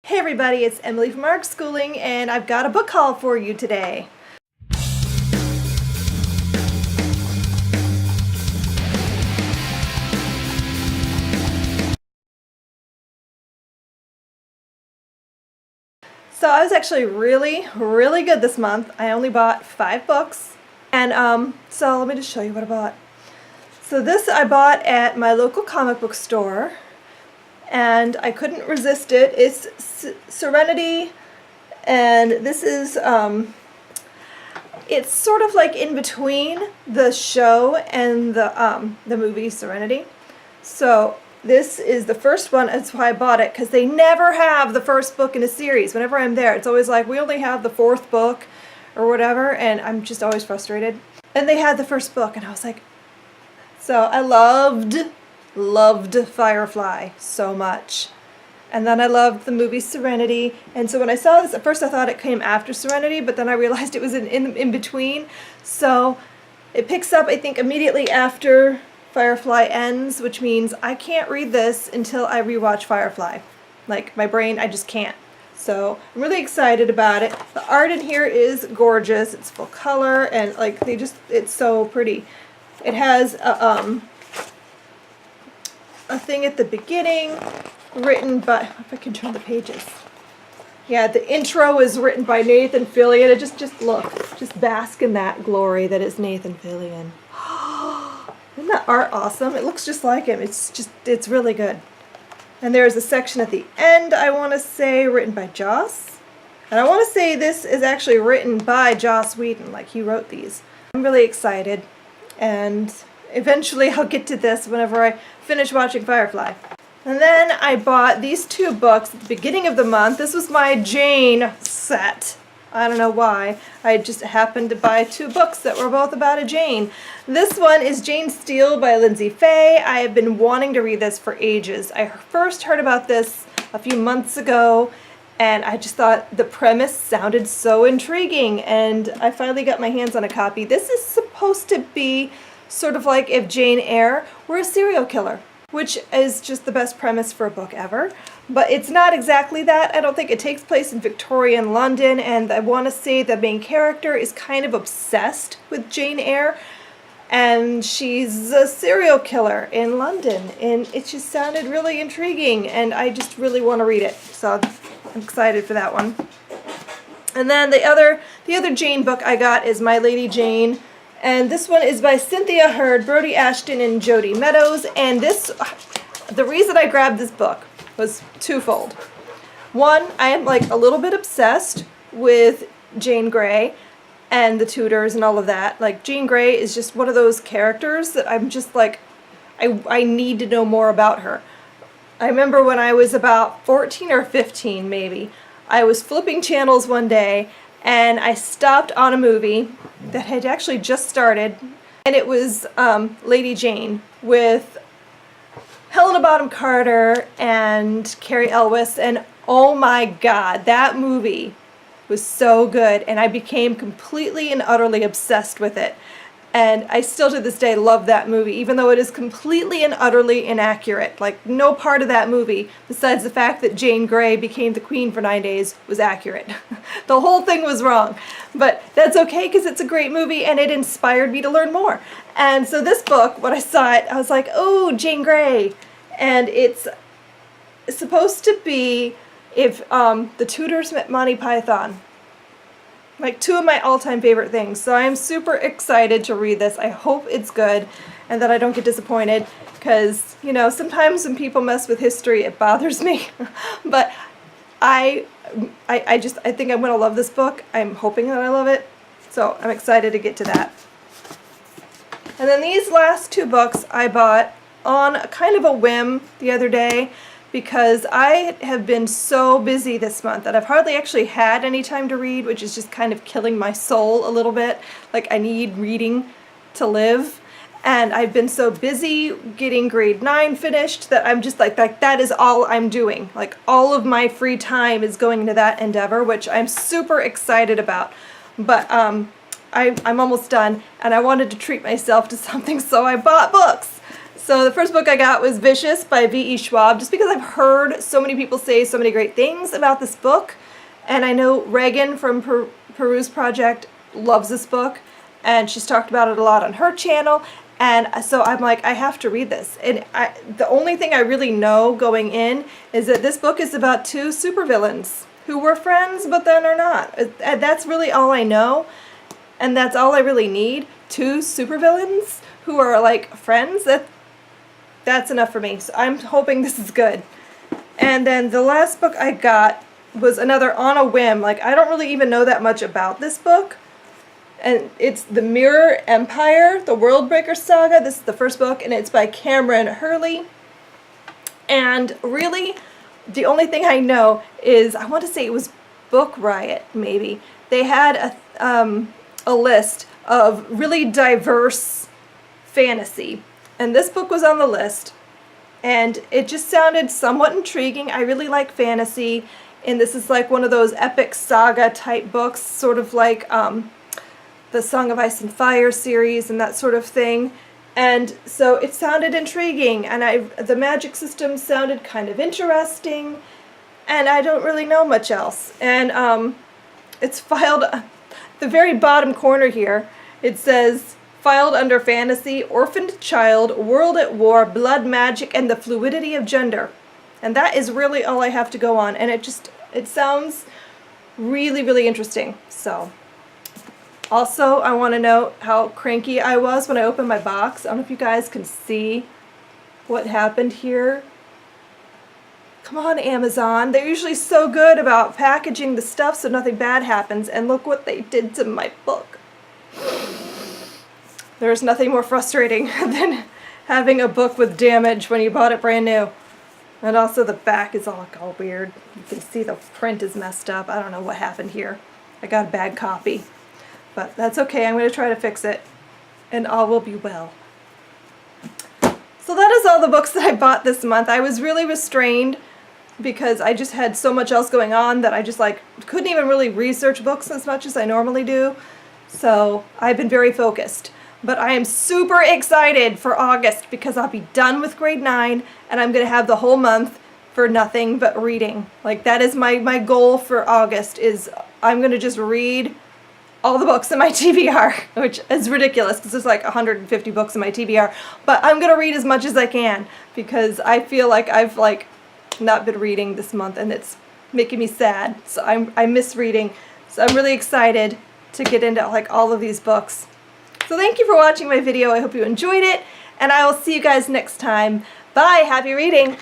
Hey everybody, it's Emily from Arc Schooling, and I've got a book haul for you today. So I was actually really good this month. I only bought 5 books, and so let me just show you what I bought. So this I bought at my local comic book store, and I couldn't resist it. It's Serenity, and this is it's sort of like in between the show and the movie Serenity. So this is the first one. That's why I bought it, because they never have the first book in a series. Whenever I'm there, it's always like, we only have the 4th book or whatever, and I'm just always frustrated. And they had the first book, and I was like, so I loved Firefly so much. And then I loved the movie Serenity. And so when I saw this, at first I thought it came after Serenity, but then I realized it was in between. So it picks up, I think, immediately after Firefly ends, which means I can't read this until I rewatch Firefly. Like, my brain, I just can't. So I'm really excited about it. The art in here is gorgeous. It's full color, and like it's so pretty. It has a thing at the beginning written by, if I can turn the pages. Yeah, the intro is written by Nathan Fillion. It just look, just bask in that glory that is Nathan Fillion. Isn't that art awesome? It looks just like him. It's really good. And there's a section at the end, I want to say, written by Joss. And I want to say this is actually written by Joss Whedon, like he wrote these. I'm really excited, and eventually I'll get to this whenever I finish watching Firefly. And then I bought these 2 books at the beginning of the month. This was my Jane set. I don't know why. I just happened to buy 2 books that were both about a Jane. This one is Jane Steele by Lindsay Fay. I have been wanting to read this for ages. I first heard about this a few months ago, and I just thought the premise sounded so intriguing, and I finally got my hands on a copy. This is supposed to be sort of like if Jane Eyre were a serial killer, which is just the best premise for a book ever. But it's not exactly that. I don't think it takes place in Victorian London, and I want to say the main character is kind of obsessed with Jane Eyre, and she's a serial killer in London, and it just sounded really intriguing, and I just really want to read it. So I'm excited for that one. And then the other Jane book I got is My Lady Jane. And this one is by Cynthia Hurd, Brody Ashton, and Jody Meadows. And the reason I grabbed this book was twofold. One, I am like a little bit obsessed with Jane Grey and the Tudors and all of that. Like, Jane Grey is just one of those characters that I'm just like, I need to know more about her. I remember when I was about 14 or 15 maybe, I was flipping channels one day, and I stopped on a movie that had actually just started, and it was Lady Jane with Helena Bonham Carter and Carrie Elwes, and oh my god, that movie was so good, and I became completely and utterly obsessed with it. And I still to this day love that movie, even though it is completely and utterly inaccurate. Like, no part of that movie, besides the fact that Jane Grey became the queen for 9 days, was accurate. The whole thing was wrong. But that's okay, because it's a great movie, and it inspired me to learn more. And so this book, when I saw it, I was like, oh, Jane Grey. And it's supposed to be if the Tudors met Monty Python. Like, 2 of my all-time favorite things. So I am super excited to read this. I hope it's good and that I don't get disappointed, because, you know, sometimes when people mess with history, it bothers me. But I think I'm going to love this book. I'm hoping that I love it. So I'm excited to get to that. And then these last 2 books I bought on kind of a whim the other day, because I have been so busy this month that I've hardly actually had any time to read, which is just kind of killing my soul a little bit. Like, I need reading to live. And I've been so busy getting grade 9 finished that I'm just like that is all I'm doing. Like, all of my free time is going into that endeavor, which I'm super excited about. But I'm almost done, and I wanted to treat myself to something, so I bought books. So the first book I got was Vicious by V.E. Schwab, just because I've heard so many people say so many great things about this book. And I know Reagan from Peruse Project loves this book, and she's talked about it a lot on her channel. And so I'm like, I have to read this. And the only thing I really know going in is that this book is about two supervillains who were friends but then are not. That's really all I know. And that's all I really need. Two supervillains who are like friends. That's enough for me. So I'm hoping this is good. And then the last book I got was another on a whim. Like, I don't really even know that much about this book. And it's The Mirror Empire, the Worldbreaker Saga. This is the first book, and it's by Cameron Hurley. And really, the only thing I know is, I want to say it was Book Riot, maybe. They had a list of really diverse fantasy. And this book was on the list. And it just sounded somewhat intriguing. I really like fantasy. And this is like one of those epic saga type books, sort of like the Song of Ice and Fire series and that sort of thing. And so it sounded intriguing, and the magic system sounded kind of interesting, and I don't really know much else. And it's filed, the very bottom corner here, it says, filed under fantasy, orphaned child, world at war, blood magic, and the fluidity of gender. And that is really all I have to go on, and it sounds really, really interesting. So also, I want to note how cranky I was when I opened my box. I don't know if you guys can see what happened here. Come on, Amazon. They're usually so good about packaging the stuff so nothing bad happens, and look what they did to my book. There's nothing more frustrating than having a book with damage when you bought it brand new. And also the back is all weird. You can see the print is messed up. I don't know what happened here. I got a bad copy. But that's okay, I'm going to try to fix it, and all will be well. So that is all the books that I bought this month. I was really restrained because I just had so much else going on that I just couldn't even really research books as much as I normally do. So I've been very focused. But I am super excited for August because I'll be done with grade 9 and I'm going to have the whole month for nothing but reading. Like, that is my goal for August, is I'm going to just read all the books in my TBR, which is ridiculous because there's like 150 books in my TBR, but I'm going to read as much as I can because I feel like I've not been reading this month and it's making me sad. So I miss reading. So I'm really excited to get into all of these books. So thank you for watching my video. I hope you enjoyed it, and I will see you guys next time. Bye! Happy reading!